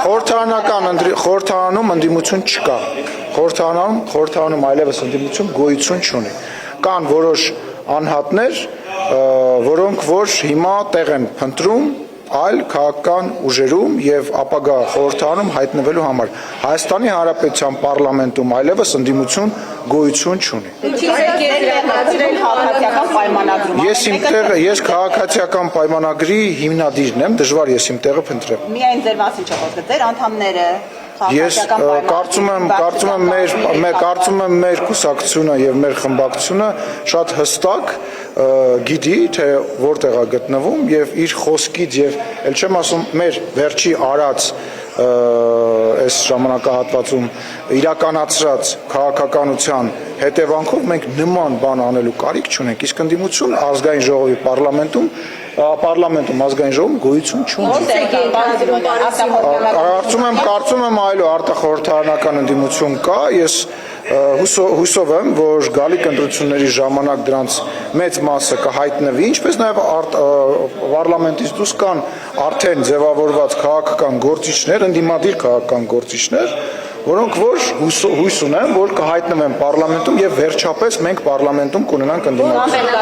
Խորհրդարանում ընդդիմություն չկա։ Խորհրդարանում այլևս ընդդիմություն գոյություն չունի։ Կան որոշ անհատներ, որոնք որ հիմա տեղ են փնտրում այլ քաղաքական ուժերում եւ ապագա խորհրդարանում հայտնվելու համար։ Հայաստանի Հանրապետության պարլամենտում այլևս ընդդիմություն գոյություն չունի։ Ես քաղաքացիական պայմանագրի հիմնադիրն եմ, դժվար ես իմ տեղը փնտրեմ։ Միայն ձեր մասին չէ խոսքը, ձեր անդամները Ես կարծում եմ մեր կուսակցությունը եւ մեր խմբակցությունը շատ հստակ գիտի թե որտեղ է գտնվում եւ իր խոսքից եւ ել չեմ ասում մեր վերջի արած այս ժամանակահատվածում իրականացրած քաղաքականության հետևանքով մենք նման բան անելու կարիք չունենք, իսկ ընդդիմություն ազգային ժողովի պարլամենտում ազգային ժողովում գոյություն չունի։ Կարծում եմ այլո արտախորհրդարանական ընդդիմություն կա, ես հուսով եմ, որ գալիք ընտրությունների ժամանակ դրանց մեծ մասը կհայտնվի, ինչպես նաև պարլամենտից դուրս կան արդեն ձևավորված քաղաքական գործիչներ, ընդդիմադիր քաղաքական գործիչներ, որոնք որ հույս ունեն, որ կհայտնվեն պարլամենտում եւ վերջապես մենք պարլամենտում կունենանք ընդդիմություն։